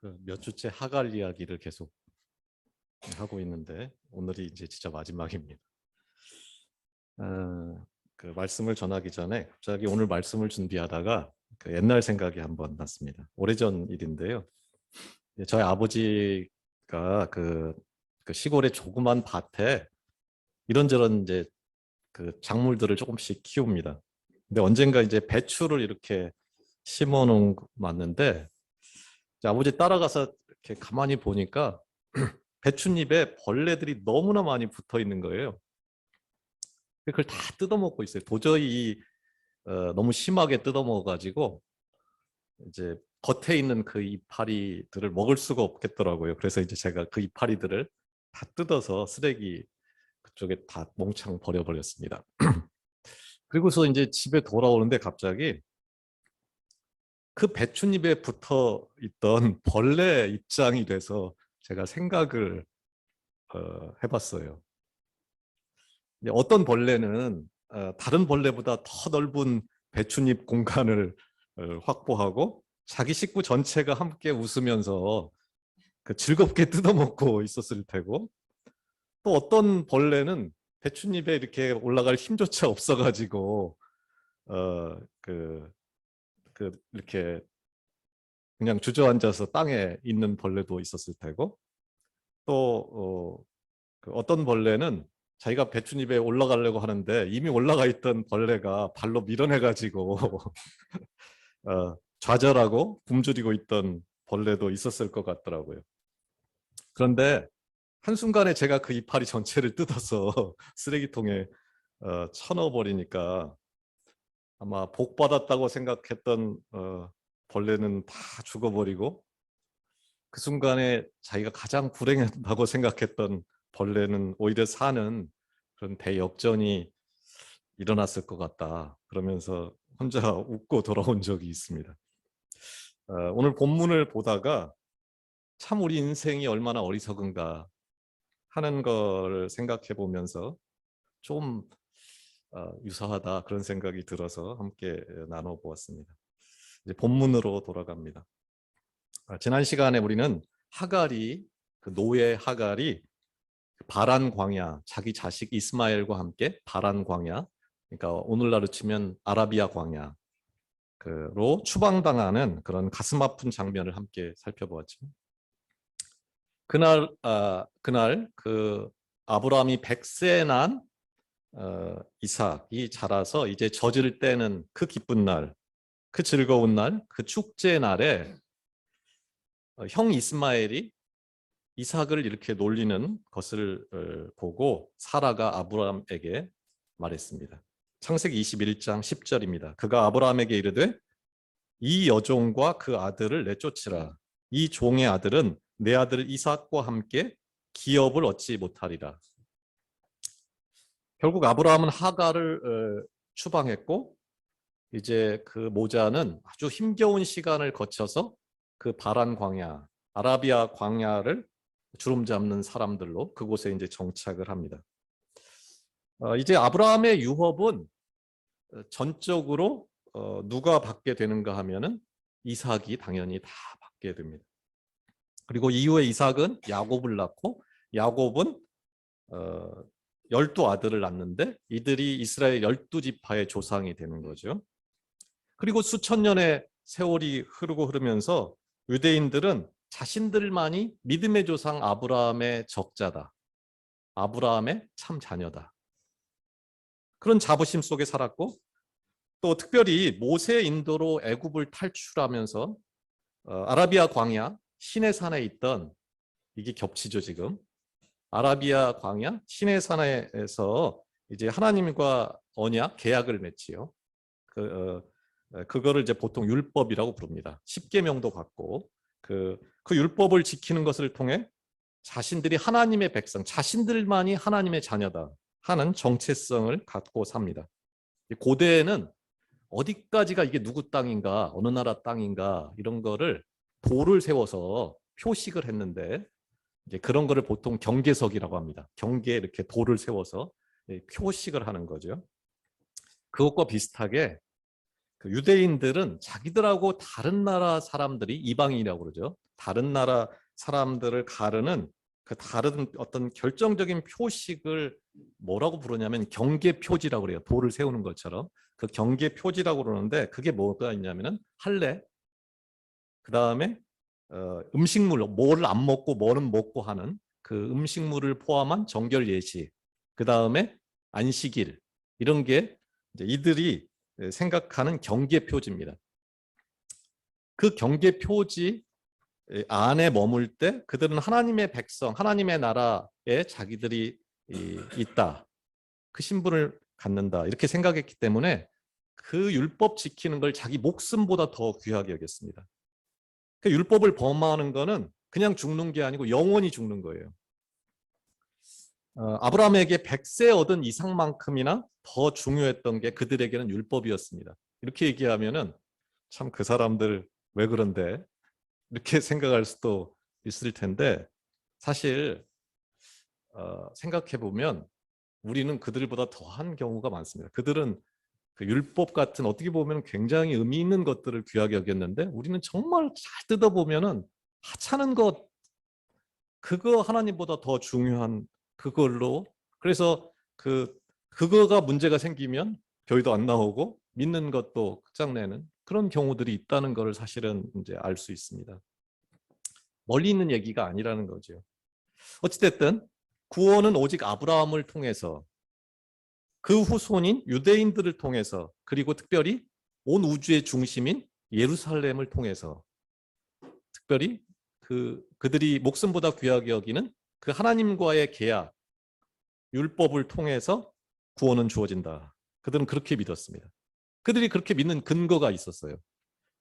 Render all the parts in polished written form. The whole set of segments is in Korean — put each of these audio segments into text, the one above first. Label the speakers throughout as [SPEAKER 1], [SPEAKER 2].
[SPEAKER 1] 몇 주째 하갈 이야기를 계속 하고 있는데 오늘이 이제 진짜 마지막입니다. 말씀을 전하기 전에 갑자기 오늘 말씀을 준비하다가 옛날 생각이 한번 났습니다. 오래전 일인데요. 저희 아버지가 그 시골의 조그만 밭에 이런저런 이제 그 작물들을 조금씩 키웁니다. 근데 언젠가 이제 배추를 이렇게 심어 놓은 왔는데 아버지 따라가서 이렇게 가만히 보니까 배춧잎에 벌레들이 너무나 많이 붙어 있는 거예요. 그걸 다 뜯어먹고 있어요. 도저히 너무 심하게 뜯어먹어가지고 이제 겉에 있는 그 이파리들을 먹을 수가 없겠더라고요. 그래서 이제 제가 그 이파리들을 다 뜯어서 쓰레기 그쪽에 다 몽창 버려버렸습니다. 그리고서 이제 집에 돌아오는데 갑자기 그 배춧잎에 붙어 있던 벌레 입장이 돼서 제가 생각을 해봤어요. 어떤 벌레는 다른 벌레보다 더 넓은 배춧잎 공간을 확보하고 자기 식구 전체가 함께 웃으면서 즐겁게 뜯어먹고 있었을 테고, 또 어떤 벌레는 배춧잎에 이렇게 올라갈 힘조차 없어가지고 이렇게 그냥 주저앉아서 땅에 있는 벌레도 있었을 테고, 또 어떤 벌레는 자기가 배춧잎에 올라가려고 하는데 이미 올라가 있던 벌레가 발로 밀어내가지고 좌절하고 굶주리고 있던 벌레도 있었을 것 같더라고요. 그런데 한순간에 제가 그 이파리 전체를 뜯어서 쓰레기통에 쳐넣어버리니까 아마 복 받았다고 생각했던 벌레는 다 죽어버리고, 그 순간에 자기가 가장 불행하다고 생각했던 벌레는 오히려 사는 그런 대역전이 일어났을 것 같다. 그러면서 혼자 웃고 돌아온 적이 있습니다. 오늘 본문을 보다가 참 우리 인생이 얼마나 어리석은가 하는 걸 생각해 보면서 좀 유사하다 그런 생각이 들어서 함께 나눠보았습니다. 이제 본문으로 돌아갑니다. 지난 시간에 우리는 하갈이, 그 노예 하갈이 바란 광야, 자기 자식 이스마엘과 함께 바란 광야, 그러니까 오늘날로 치면 아라비아 광야로 추방당하는 그런 가슴 아픈 장면을 함께 살펴보았죠. 그날 그 아브라함이 100세 난 이삭이 자라서 이제 젖을 떼는 그 기쁜 날, 그 즐거운 날, 그 축제 날에 형 이스마엘이 이삭을 이렇게 놀리는 것을 보고 사라가 아브라함에게 말했습니다. 창세기 21장 10절입니다. 그가 아브라함에게 이르되 이 여종과 그 아들을 내쫓으라. 이 종의 아들은 내 아들 이삭과 함께 기업을 얻지 못하리라. 결국 아브라함은 하갈을 추방했고, 이제 그 모자는 아주 힘겨운 시간을 거쳐서 그 바란 광야, 아라비아 광야를 주름 잡는 사람들로 그곳에 이제 정착을 합니다. 이제 아브라함의 유업은 전적으로 누가 받게 되는가 하면은 이삭이 당연히 다 받게 됩니다. 그리고 이후에 이삭은 야곱을 낳고, 야곱은 12아들을 낳는데 이들이 이스라엘 12지파의 조상이 되는 거죠. 그리고 수천 년의 세월이 흐르면서 유대인들은 자신들만이 믿음의 조상 아브라함의 적자다, 아브라함의 참 자녀다, 그런 자부심 속에 살았고, 또 특별히 모세의 인도로 애굽을 탈출하면서 아라비아 광야 시내산에 있던, 이게 겹치죠 지금, 아라비아 광야 시내산에서 이제 하나님과 언약 계약을 맺지요. 그거를 이제 보통 율법이라고 부릅니다. 십계명도 받고 그 율법을 지키는 것을 통해 자신들이 하나님의 백성, 자신들만이 하나님의 자녀다 하는 정체성을 갖고 삽니다. 고대에는 어디까지가 이게 누구 땅인가, 어느 나라 땅인가 이런 거를 돌을 세워서 표식을 했는데, 이제 그런 거를 보통 경계석이라고 합니다. 경계에 이렇게 돌을 세워서 표식을 하는 거죠. 그것과 비슷하게 그 유대인들은 자기들하고 다른 나라 사람들이 이방인이라고 그러죠. 다른 나라 사람들을 가르는 그 다른 어떤 결정적인 표식을 뭐라고 부르냐면 경계표지라고 그래요. 돌을 세우는 것처럼. 그 경계표지라고 그러는데 그게 뭐가 있냐면은 할례, 그 다음에 음식물, 뭐를 안 먹고 뭐는 먹고 하는 그 음식물을 포함한 정결 예식, 그 다음에 안식일, 이런 게 이제 이들이 생각하는 경계 표지입니다. 그 경계 표지 안에 머물 때 그들은 하나님의 백성, 하나님의 나라에 자기들이 있다. 그 신분을 갖는다. 이렇게 생각했기 때문에 그 율법 지키는 걸 자기 목숨보다 더 귀하게 여겼습니다. 그 율법을 범하는 거는 그냥 죽는 게 아니고 영원히 죽는 거예요. 아브라함에게 100세 얻은 이상만큼이나 더 중요했던 게 그들에게는 율법이었습니다. 이렇게 얘기하면은 참 그 사람들 왜 그런데 이렇게 생각할 수도 있을 텐데 사실 생각해 보면 우리는 그들보다 더한 경우가 많습니다. 그들은 그 율법 같은 어떻게 보면 굉장히 의미 있는 것들을 귀하게 여겼는데 우리는 정말 잘 뜯어보면은 하찮은 것, 그거 하나님보다 더 중요한 그걸로, 그래서 그거가 문제가 생기면 교회도 안 나오고 믿는 것도 끝장내는 그런 경우들이 있다는 것을 사실은 이제 알 수 있습니다. 멀리 있는 얘기가 아니라는 거죠. 어찌됐든 구원은 오직 아브라함을 통해서, 그 후손인 유대인들을 통해서, 그리고 특별히 온 우주의 중심인 예루살렘을 통해서, 특별히 그들이 목숨보다 귀하게 여기는 그 하나님과의 계약, 율법을 통해서 구원은 주어진다. 그들은 그렇게 믿었습니다. 그들이 그렇게 믿는 근거가 있었어요.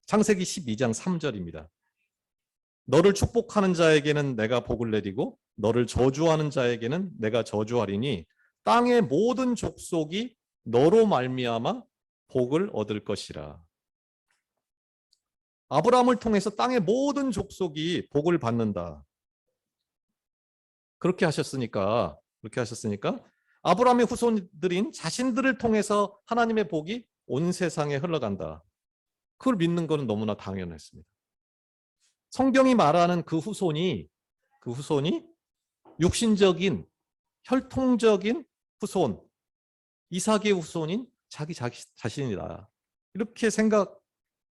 [SPEAKER 1] 창세기 12장 3절입니다. 너를 축복하는 자에게는 내가 복을 내리고 너를 저주하는 자에게는 내가 저주하리니 땅의 모든 족속이 너로 말미암아 복을 얻을 것이라. 아브라함을 통해서 땅의 모든 족속이 복을 받는다. 그렇게 하셨으니까 아브라함의 후손들인 자신들을 통해서 하나님의 복이 온 세상에 흘러간다. 그걸 믿는 것은 너무나 당연했습니다. 성경이 말하는 그 후손이 육신적인 혈통적인 후손, 이삭의 후손인 자기 자신이다. 이렇게 생각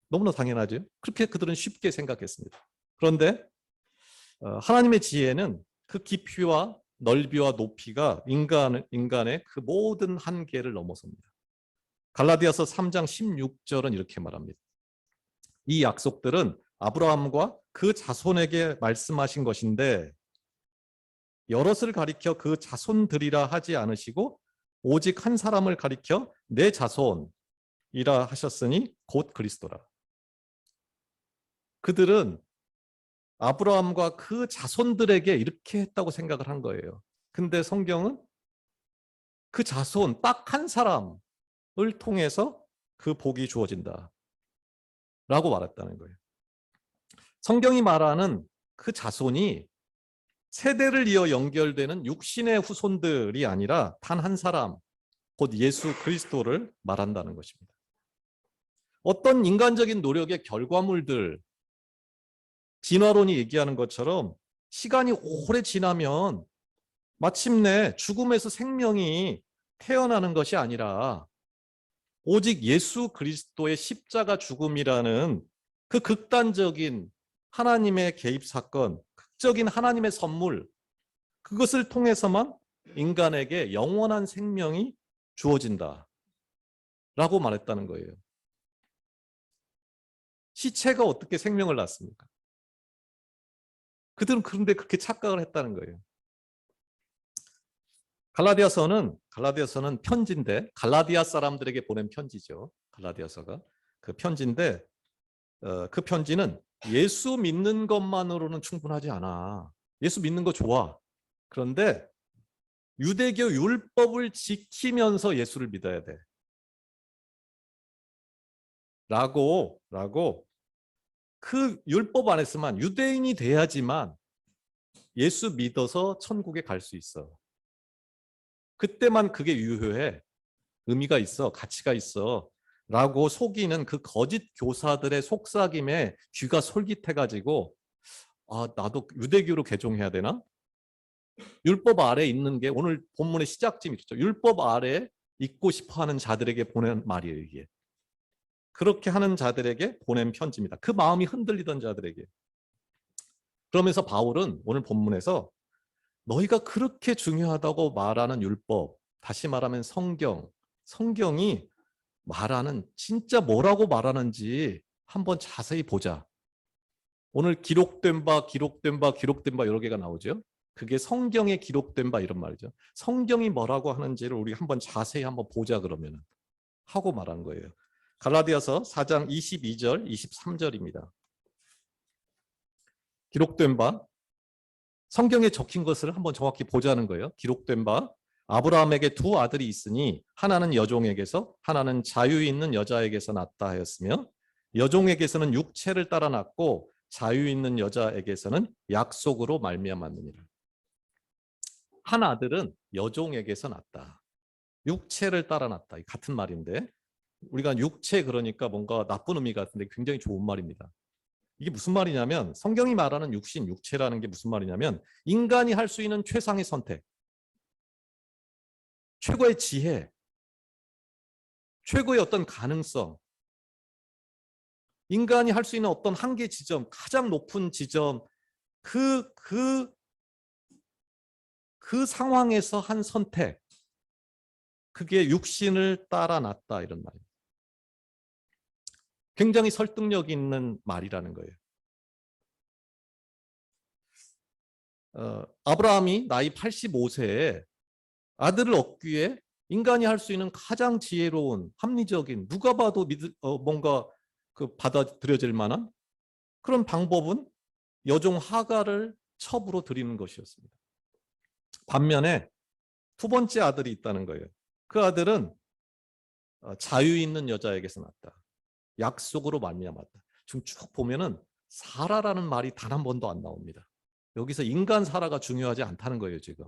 [SPEAKER 1] 너무나 당연하죠. 그렇게 그들은 쉽게 생각했습니다. 그런데 하나님의 지혜는 그 깊이와 넓이와 높이가 인간의 그 모든 한계를 넘어섭니다. 갈라디아서 3장 16절은 이렇게 말합니다. 이 약속들은 아브라함과 그 자손에게 말씀하신 것인데 여럿을 가리켜 그 자손들이라 하지 않으시고 오직 한 사람을 가리켜 내 자손이라 하셨으니 곧 그리스도라. 그들은 아브라함과 그 자손들에게 이렇게 했다고 생각을 한 거예요. 근데 성경은 그 자손 딱 한 사람을 통해서 그 복이 주어진다 라고 말했다는 거예요. 성경이 말하는 그 자손이 세대를 이어 연결되는 육신의 후손들이 아니라 단 한 사람, 곧 예수 그리스도를 말한다는 것입니다. 어떤 인간적인 노력의 결과물들, 진화론이 얘기하는 것처럼 시간이 오래 지나면 마침내 죽음에서 생명이 태어나는 것이 아니라 오직 예수 그리스도의 십자가 죽음이라는 그 극단적인 하나님의 개입 사건, 극적인 하나님의 선물, 그것을 통해서만 인간에게 영원한 생명이 주어진다 라고 말했다는 거예요. 시체가 어떻게 생명을 낳습니까? 그들은 그런데 그렇게 착각을 했다는 거예요. 갈라디아서는 편지인데, 갈라디아 사람들에게 보낸 편지죠. 갈라디아서가 그 편지인데 그 편지는 예수 믿는 것만으로는 충분하지 않아. 예수 믿는 거 좋아. 그런데 유대교 율법을 지키면서 예수를 믿어야 돼. 라고 그 율법 안에서만 유대인이 돼야지만 예수 믿어서 천국에 갈 수 있어. 그때만 그게 유효해. 의미가 있어. 가치가 있어. 라고 속이는 그 거짓 교사들의 속삭임에 귀가 솔깃해가지고 아, 나도 유대교로 개종해야 되나? 율법 아래 있는 게 오늘 본문의 시작점이죠. 율법 아래 있고 싶어하는 자들에게 보낸 말이에요. 이게. 그렇게 하는 자들에게 보낸 편지입니다. 그 마음이 흔들리던 자들에게. 그러면서 바울은 오늘 본문에서 너희가 그렇게 중요하다고 말하는 율법, 다시 말하면 성경이 말하는 진짜 뭐라고 말하는지 한번 자세히 보자. 오늘 기록된 바, 기록된 바, 기록된 바 여러 개가 나오죠. 그게 성경에 기록된 바 이런 말이죠. 성경이 뭐라고 하는지를 우리 한번 자세히 한번 보자 그러면 하고 말한 거예요. 갈라디아서 4장 22절, 23절입니다. 기록된 바, 성경에 적힌 것을 한번 정확히 보자는 거예요. 기록된 바, 아브라함에게 두 아들이 있으니 하나는 여종에게서 하나는 자유 있는 여자에게서 낳았다 하였으며 여종에게서는 육체를 따라 낳고 자유 있는 여자에게서는 약속으로 말미암았느니라. 한 아들은 여종에게서 낳았다. 육체를 따라 낳았다. 같은 말인데 우리가 육체 그러니까 뭔가 나쁜 의미 같은데 굉장히 좋은 말입니다. 이게 무슨 말이냐면 성경이 말하는 육신, 육체라는 게 무슨 말이냐면 인간이 할 수 있는 최상의 선택, 최고의 지혜, 최고의 어떤 가능성, 인간이 할 수 있는 어떤 한계 지점, 가장 높은 지점, 그 상황에서 한 선택, 그게 육신을 따라 났다 이런 말입니다. 굉장히 설득력 있는 말이라는 거예요. 아브라함이 나이 85세에 아들을 얻기 위해 인간이 할 수 있는 가장 지혜로운 합리적인 누가 봐도 뭔가 받아들여질 만한 그런 방법은 여종 하갈을 첩으로 드리는 것이었습니다. 반면에 두 번째 아들이 있다는 거예요. 그 아들은 자유 있는 여자에게서 낳았다. 약속으로 말미암았다. 지금 쭉 보면은 사라라는 말이 단 한 번도 안 나옵니다. 여기서 인간 사라가 중요하지 않다는 거예요, 지금.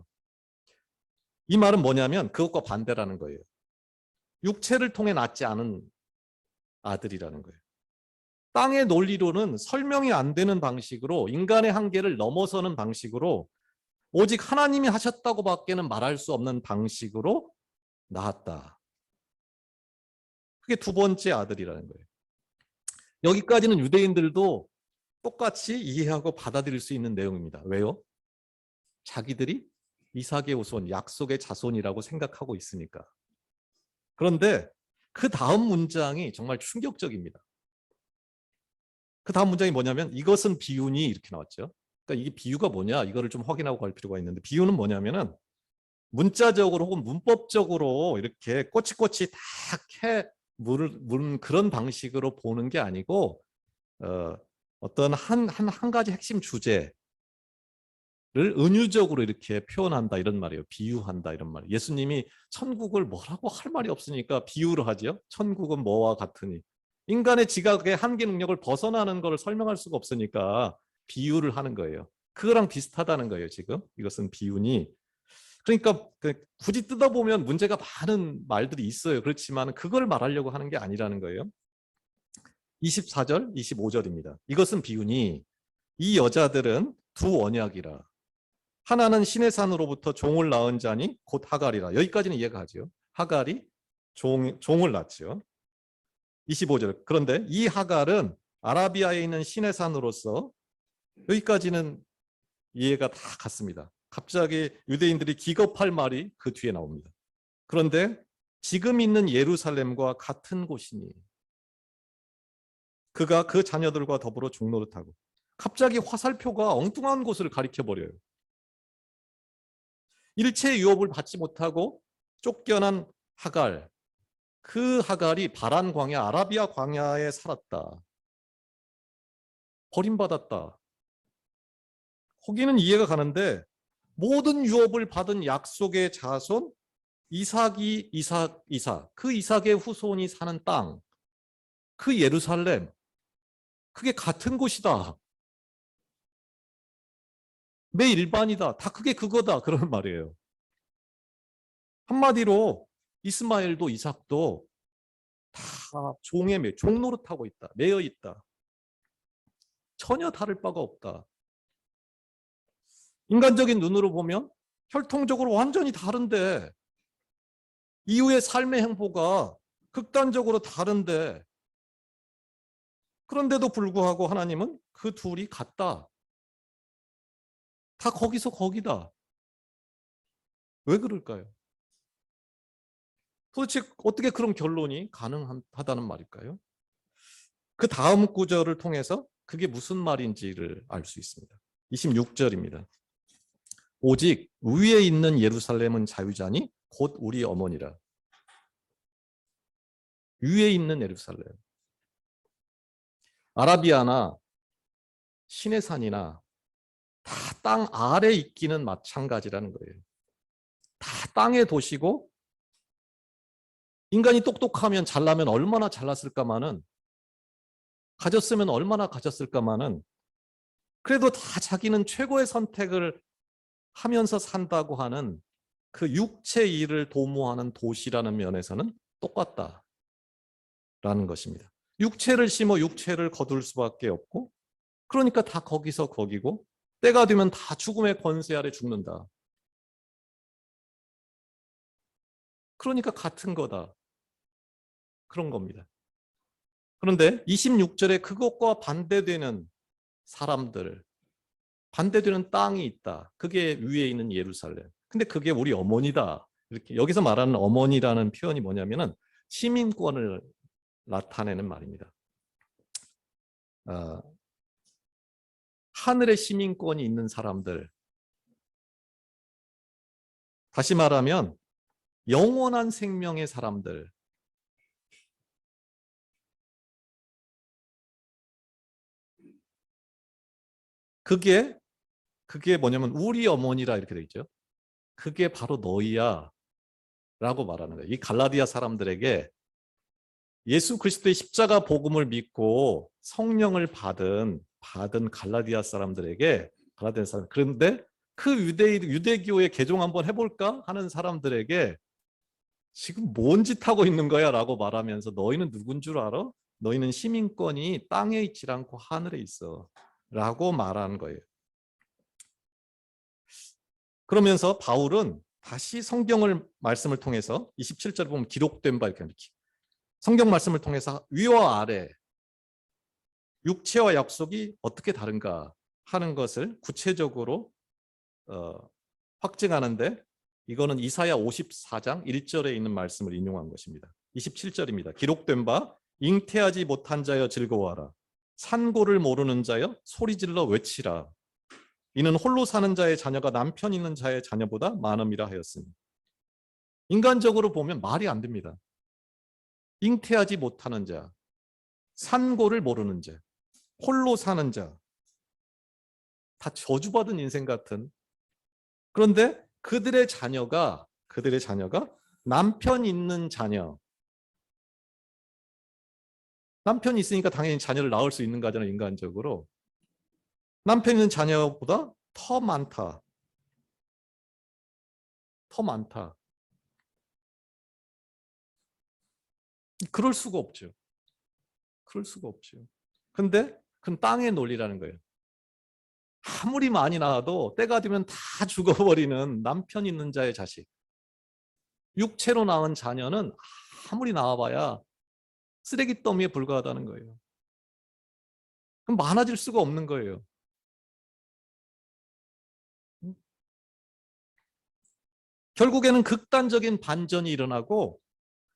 [SPEAKER 1] 이 말은 뭐냐면 그것과 반대라는 거예요. 육체를 통해 낳지 않은 아들이라는 거예요. 땅의 논리로는 설명이 안 되는 방식으로 인간의 한계를 넘어서는 방식으로 오직 하나님이 하셨다고 밖에는 말할 수 없는 방식으로 낳았다. 그게 두 번째 아들이라는 거예요. 여기까지는 유대인들도 똑같이 이해하고 받아들일 수 있는 내용입니다. 왜요? 자기들이 이삭의 후손, 약속의 자손이라고 생각하고 있으니까. 그런데 그 다음 문장이 정말 충격적입니다. 그 다음 문장이 뭐냐면 이것은 비유니 이렇게 나왔죠. 그러니까 이게 비유가 뭐냐 이거를 좀 확인하고 갈 필요가 있는데 비유는 뭐냐면은 문자적으로 혹은 문법적으로 이렇게 꼬치꼬치 딱 물은 그런 방식으로 보는 게 아니고 어떤 한 가지 핵심 주제를 은유적으로 이렇게 표현한다 이런 말이에요. 비유한다 이런 말이에요. 예수님이 천국을 뭐라고 할 말이 없으니까 비유를 하죠. 천국은 뭐와 같으니. 인간의 지각의 한계 능력을 벗어나는 것을 설명할 수가 없으니까 비유를 하는 거예요. 그거랑 비슷하다는 거예요. 지금 이것은 비유니. 그러니까 굳이 뜯어보면 문제가 많은 말들이 있어요. 그렇지만 그걸 말하려고 하는 게 아니라는 거예요. 24절, 25절입니다. 이것은 비유니 이 여자들은 두 언약이라. 하나는 신의 산으로부터 종을 낳은 자니 곧 하갈이라. 여기까지는 이해가 가죠. 하갈이 종을 낳죠. 25절. 그런데 이 하갈은 아라비아에 있는 신의 산으로서 여기까지는 이해가 다 갔습니다. 갑자기 유대인들이 기겁할 말이 그 뒤에 나옵니다. 그런데 지금 있는 예루살렘과 같은 곳이니 그가 그 자녀들과 더불어 종노릇하고 갑자기 화살표가 엉뚱한 곳을 가리켜버려요. 일체의 유업을 받지 못하고 쫓겨난 하갈, 그 하갈이 바란 광야, 아라비아 광야에 살았다. 버림받았다. 거기는 이해가 가는데 모든 유업을 받은 약속의 자손 이삭, 그 이삭의 후손이 사는 땅, 그 예루살렘, 그게 같은 곳이다. 내 일반이다. 다 그게 그거다. 그런 말이에요. 한마디로 이스마엘도 이삭도 다 종노릇하고 있다. 매여 있다. 전혀 다를 바가 없다. 인간적인 눈으로 보면 혈통적으로 완전히 다른데, 이후의 삶의 행보가 극단적으로 다른데, 그런데도 불구하고 하나님은 그 둘이 같다. 다 거기서 거기다. 왜 그럴까요? 도대체 어떻게 그런 결론이 가능하다는 말일까요? 그 다음 구절을 통해서 그게 무슨 말인지를 알 수 있습니다. 26절입니다. 오직 위에 있는 예루살렘은 자유자니 곧 우리 어머니라. 위에 있는 예루살렘. 아라비아나 시내산이나 다 땅 아래 있기는 마찬가지라는 거예요. 다 땅의 도시고, 인간이 똑똑하면 잘나면 얼마나 잘났을까마는, 가졌으면 얼마나 가졌을까마는, 그래도 다 자기는 최고의 선택을 하면서 산다고 하는 그 육체 일을 도모하는 도시라는 면에서는 똑같다라는 것입니다. 육체를 심어 육체를 거둘 수밖에 없고, 그러니까 다 거기서 거기고, 때가 되면 다 죽음의 권세 아래 죽는다. 그러니까 같은 거다. 그런 겁니다. 그런데 26절에 그것과 반대되는 사람들, 반대되는 땅이 있다. 그게 위에 있는 예루살렘. 근데 그게 우리 어머니다. 이렇게 여기서 말하는 어머니라는 표현이 뭐냐면은 시민권을 나타내는 말입니다. 하늘의 시민권이 있는 사람들. 다시 말하면 영원한 생명의 사람들. 그게 뭐냐면 우리 어머니라 이렇게 돼 있죠. 그게 바로 너희야 라고 말하는 거예요. 이 갈라디아 사람들에게 예수 그리스도의 십자가 복음을 믿고 성령을 받은 갈라디아 사람들에게, 그런데 그 유대교의 개종 한번 해볼까 하는 사람들에게 지금 뭔 짓 하고 있는 거야 라고 말하면서, 너희는 누군 줄 알아? 너희는 시민권이 땅에 있지 않고 하늘에 있어 라고 말하는 거예요. 그러면서 바울은 다시 말씀을 통해서 27절에 보면 기록된 바 이렇게 성경 말씀을 통해서 위와 아래, 육체와 약속이 어떻게 다른가 하는 것을 구체적으로 확증하는데, 이거는 이사야 54장 1절에 있는 말씀을 인용한 것입니다. 27절입니다. 기록된 바 잉태하지 못한 자여 즐거워하라. 산고를 모르는 자여 소리질러 외치라. 이는 홀로 사는 자의 자녀가 남편 있는 자의 자녀보다 많음이라 하였으니. 인간적으로 보면 말이 안 됩니다. 잉태하지 못하는 자, 산고를 모르는 자, 홀로 사는 자, 다 저주받은 인생 같은. 그런데 그들의 자녀가 남편 있는 자녀. 남편이 있으니까 당연히 자녀를 낳을 수 있는 거잖아요, 인간적으로. 남편 있는 자녀보다 더 많다. 더 많다. 그럴 수가 없죠. 그럴 수가 없죠. 근데 그건 땅의 논리라는 거예요. 아무리 많이 낳아도 때가 되면 다 죽어버리는 남편 있는 자의 자식. 육체로 낳은 자녀는 아무리 낳아봐야 쓰레기 더미에 불과하다는 거예요. 그럼 많아질 수가 없는 거예요. 결국에는 극단적인 반전이 일어나고,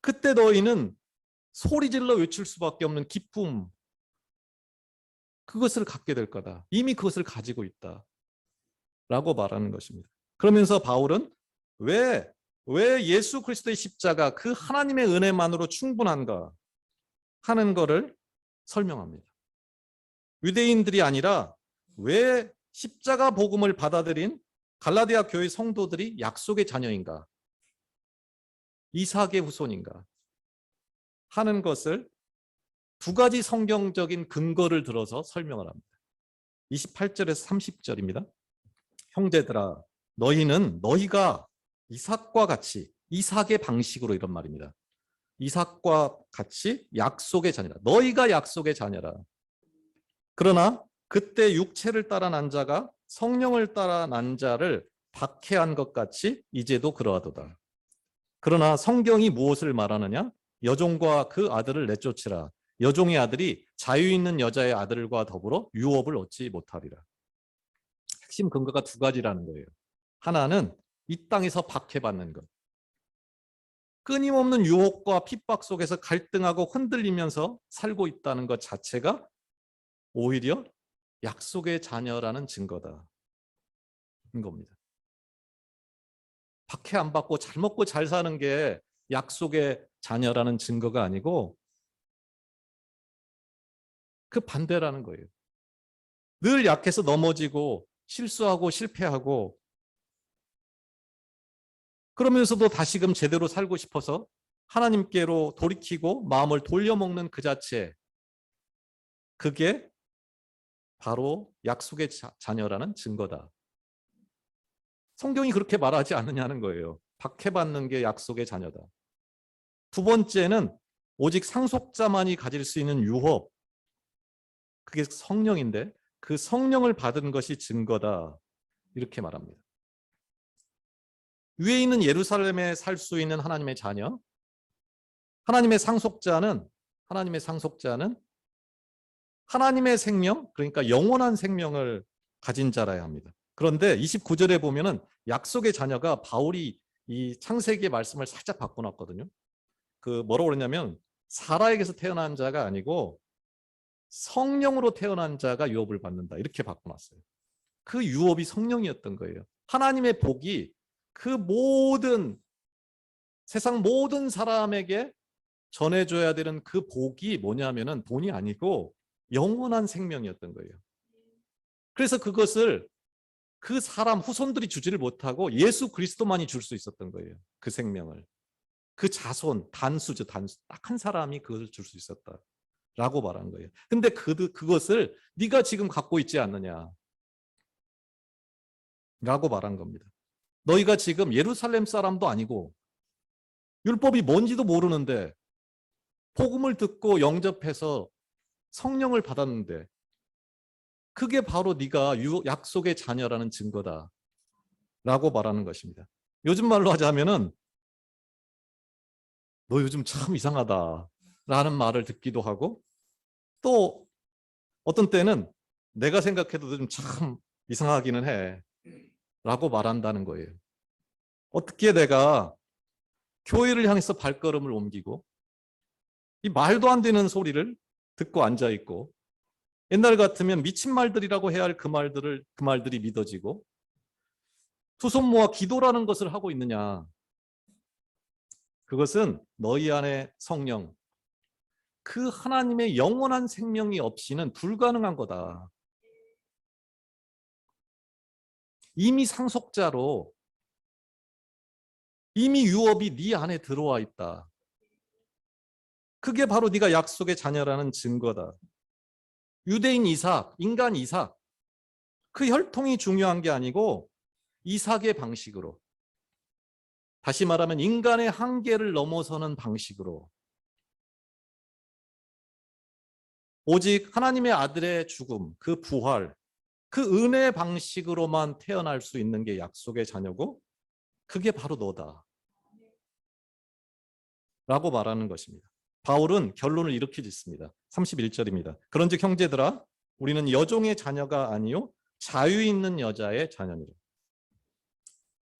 [SPEAKER 1] 그때 너희는 소리질러 외칠 수밖에 없는 기쁨, 그것을 갖게 될 거다. 이미 그것을 가지고 있다 라고 말하는 것입니다. 그러면서 바울은 왜 예수 그리스도의 십자가, 그 하나님의 은혜만으로 충분한가 하는 것을 설명합니다. 유대인들이 아니라 왜 십자가 복음을 받아들인 갈라디아 교회 성도들이 약속의 자녀인가, 이삭의 후손인가 하는 것을 두 가지 성경적인 근거를 들어서 설명을 합니다. 28절에서 30절입니다. 형제들아, 너희가 이삭과 같이, 이삭의 방식으로, 이런 말입니다. 이삭과 같이 약속의 자녀라. 너희가 약속의 자녀라. 그러나 그때 육체를 따라 난 자가 성령을 따라 난 자를 박해한 것 같이 이제도 그러하도다. 그러나 성경이 무엇을 말하느냐? 여종과 그 아들을 내쫓으라. 여종의 아들이 자유 있는 여자의 아들과 더불어 유업을 얻지 못하리라. 핵심 근거가 두 가지라는 거예요. 하나는 이 땅에서 박해받는 것. 끊임없는 유혹과 핍박 속에서 갈등하고 흔들리면서 살고 있다는 것 자체가 오히려 약속의 자녀라는 증거다. 인 겁니다. 박해 안 받고 잘 먹고 잘 사는 게 약속의 자녀라는 증거가 아니고 그 반대라는 거예요. 늘 약해서 넘어지고 실수하고 실패하고 그러면서도 다시금 제대로 살고 싶어서 하나님께로 돌이키고 마음을 돌려먹는 그 자체, 그게 바로 약속의 자녀라는 증거다. 성경이 그렇게 말하지 않느냐는 거예요. 박해받는 게 약속의 자녀다. 두 번째는 오직 상속자만이 가질 수 있는 유업, 그게 성령인데 그 성령을 받은 것이 증거다. 이렇게 말합니다. 위에 있는 예루살렘에 살 수 있는 하나님의 자녀, 하나님의 상속자는 하나님의 생명, 그러니까 영원한 생명을 가진 자라야 합니다. 그런데 29절에 보면은 약속의 자녀가 바울이 이 창세기의 말씀을 살짝 바꿔놨거든요. 그 뭐라고 그러냐면 사라에게서 태어난 자가 아니고 성령으로 태어난 자가 유업을 받는다. 이렇게 바꿔놨어요. 그 유업이 성령이었던 거예요. 하나님의 복이 그 모든 세상 모든 사람에게 전해줘야 되는 그 복이 뭐냐면은 돈이 아니고 영원한 생명이었던 거예요. 그래서 그것을 그 사람 후손들이 주지를 못하고 예수 그리스도만이 줄 수 있었던 거예요. 그 생명을. 그 자손, 단수죠. 단수. 딱 한 사람이 그것을 줄 수 있었다라고 말한 거예요. 근데 그것을 네가 지금 갖고 있지 않느냐 라고 말한 겁니다. 너희가 지금 예루살렘 사람도 아니고 율법이 뭔지도 모르는데 복음을 듣고 영접해서 성령을 받았는데 그게 바로 네가 약속의 자녀라는 증거다 라고 말하는 것입니다. 요즘 말로 하자면은 너 요즘 참 이상하다 라는 말을 듣기도 하고 또 어떤 때는 내가 생각해도 요즘 참 이상하기는 해 라고 말한다는 거예요. 어떻게 내가 교회를 향해서 발걸음을 옮기고 이 말도 안 되는 소리를 듣고 앉아있고 옛날 같으면 미친 말들이라고 해야 할 그 말들이 믿어지고 두 손 모아 기도라는 것을 하고 있느냐. 그것은 너희 안에 성령, 그 하나님의 영원한 생명이 없이는 불가능한 거다. 이미 상속자로 이미 유업이 네 안에 들어와 있다. 그게 바로 네가 약속의 자녀라는 증거다. 유대인 이삭, 인간 이삭, 그 혈통이 중요한 게 아니고 이삭의 방식으로, 다시 말하면 인간의 한계를 넘어서는 방식으로 오직 하나님의 아들의 죽음, 그 부활, 그 은혜의 방식으로만 태어날 수 있는 게 약속의 자녀고 그게 바로 너다 라고 말하는 것입니다. 바울은 결론을 이렇게 짓습니다. 31절입니다. 그런즉 형제들아 우리는 여종의 자녀가 아니요 자유 있는 여자의 자녀니라.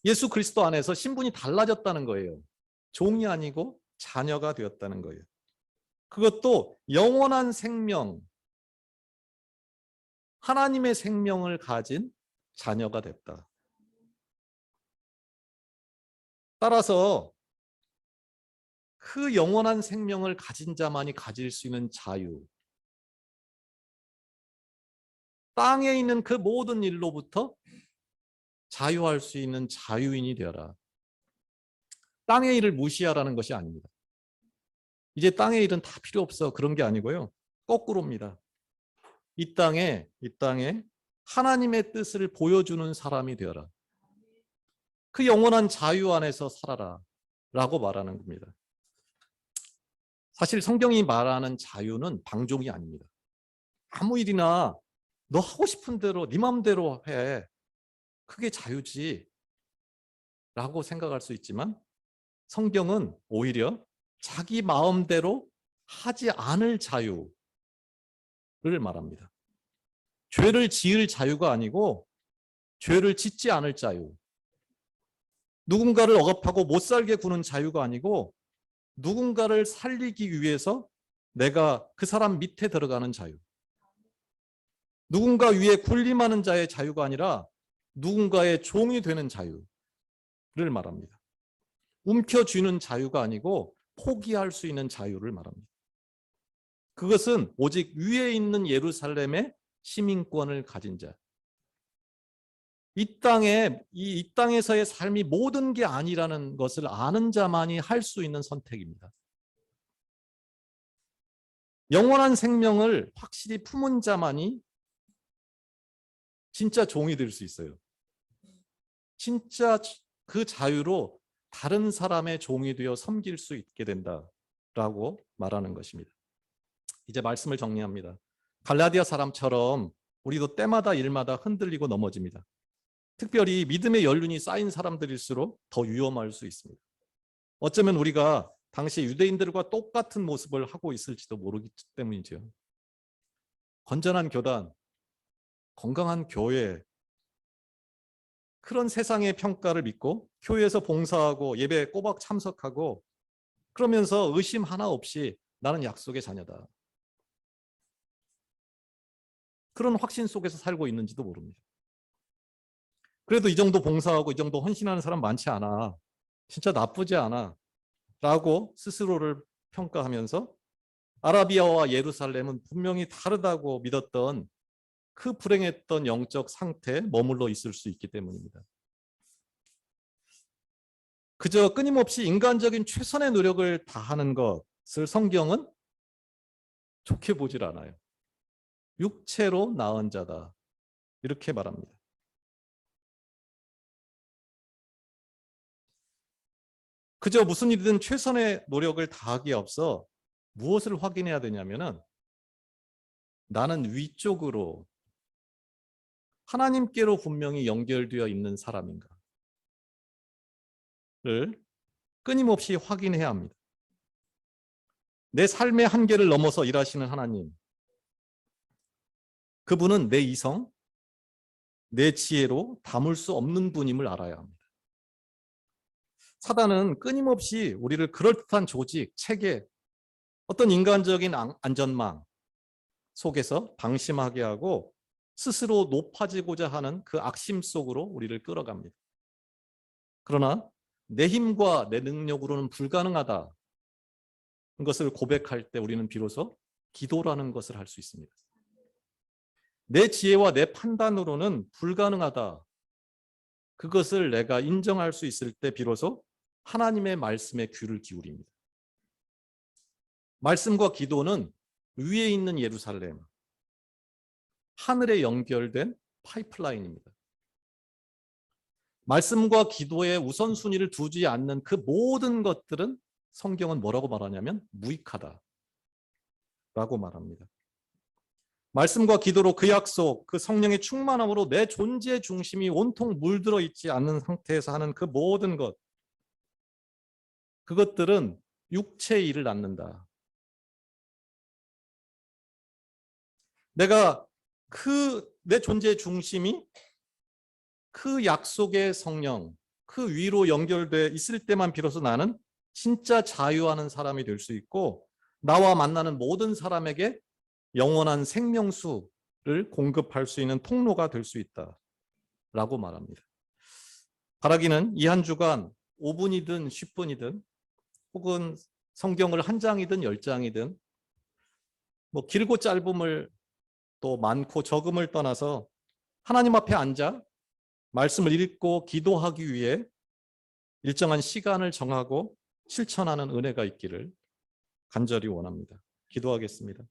[SPEAKER 1] 예수 그리스도 안에서 신분이 달라졌다는 거예요. 종이 아니고 자녀가 되었다는 거예요. 그것도 영원한 생명, 하나님의 생명을 가진 자녀가 됐다. 따라서 그 영원한 생명을 가진 자만이 가질 수 있는 자유, 땅에 있는 그 모든 일로부터 자유할 수 있는 자유인이 되어라. 땅의 일을 무시하라는 것이 아닙니다. 이제 땅의 일은 다 필요 없어 그런 게 아니고요. 거꾸로입니다. 이 땅에 하나님의 뜻을 보여주는 사람이 되어라. 그 영원한 자유 안에서 살아라 라고 말하는 겁니다. 사실 성경이 말하는 자유는 방종이 아닙니다. 아무 일이나 너 하고 싶은 대로 네 마음대로 해. 그게 자유지 라고 생각할 수 있지만 성경은 오히려 자기 마음대로 하지 않을 자유를 말합니다. 죄를 지을 자유가 아니고 죄를 짓지 않을 자유. 누군가를 억압하고 못 살게 구는 자유가 아니고 누군가를 살리기 위해서 내가 그 사람 밑에 들어가는 자유. 누군가 위에 군림하는 자의 자유가 아니라 누군가의 종이 되는 자유를 말합니다. 움켜쥐는 자유가 아니고 포기할 수 있는 자유를 말합니다. 그것은 오직 위에 있는 예루살렘의 시민권을 가진 자. 이 땅에서의 삶이 모든 게 아니라는 것을 아는 자만이 할 수 있는 선택입니다. 영원한 생명을 확실히 품은 자만이 진짜 종이 될 수 있어요. 진짜 그 자유로 다른 사람의 종이 되어 섬길 수 있게 된다라고 말하는 것입니다. 이제 말씀을 정리합니다. 갈라디아 사람처럼 우리도 때마다 일마다 흔들리고 넘어집니다. 특별히 믿음의 연륜이 쌓인 사람들일수록 더 위험할 수 있습니다. 어쩌면 우리가 당시 유대인들과 똑같은 모습을 하고 있을지도 모르기 때문이죠. 건전한 교단, 건강한 교회, 그런 세상의 평가를 믿고 교회에서 봉사하고 예배에 꼬박 참석하고 그러면서 의심 하나 없이 나는 약속의 자녀다. 그런 확신 속에서 살고 있는지도 모릅니다. 그래도 이 정도 봉사하고 이 정도 헌신하는 사람 많지 않아. 진짜 나쁘지 않아. 라고 스스로를 평가하면서 아라비아와 예루살렘은 분명히 다르다고 믿었던 그 불행했던 영적 상태에 머물러 있을 수 있기 때문입니다. 그저 끊임없이 인간적인 최선의 노력을 다하는 것을 성경은 좋게 보질 않아요. 육체로 나은 자다. 이렇게 말합니다. 그저 무슨 일이든 최선의 노력을 다하기에 앞서 무엇을 확인해야 되냐면은 나는 위쪽으로 하나님께로 분명히 연결되어 있는 사람인가를 끊임없이 확인해야 합니다. 내 삶의 한계를 넘어서 일하시는 하나님, 그분은 내 이성, 내 지혜로 담을 수 없는 분임을 알아야 합니다. 사단은 끊임없이 우리를 그럴듯한 조직, 체계, 어떤 인간적인 안전망 속에서 방심하게 하고 스스로 높아지고자 하는 그 악심 속으로 우리를 끌어갑니다. 그러나 내 힘과 내 능력으로는 불가능하다. 것을 고백할 때 우리는 비로소 기도라는 것을 할 수 있습니다. 내 지혜와 내 판단으로는 불가능하다. 그것을 내가 인정할 수 있을 때 비로소 하나님의 말씀에 귀를 기울입니다. 말씀과 기도는 위에 있는 예루살렘, 하늘에 연결된 파이프라인입니다. 말씀과 기도의 우선순위를 두지 않는 그 모든 것들은 성경은 뭐라고 말하냐면 무익하다 라고 말합니다. 말씀과 기도로 그 약속, 그 성령의 충만함으로 내 존재의 중심이 온통 물들어 있지 않는 상태에서 하는 그 모든 것, 그것들은 육체의 일을 낳는다. 내가 내 존재의 중심이 그 약속의 성령, 그 위로 연결돼 있을 때만 비로소 나는 진짜 자유하는 사람이 될 수 있고 나와 만나는 모든 사람에게 영원한 생명수를 공급할 수 있는 통로가 될 수 있다라고 말합니다. 바라기는 이 한 주간 5분이든 10분이든 혹은 성경을 한 장이든 10장이든 뭐 길고 짧음을 또 많고 적음을 떠나서 하나님 앞에 앉아 말씀을 읽고 기도하기 위해 일정한 시간을 정하고 실천하는 은혜가 있기를 간절히 원합니다. 기도하겠습니다.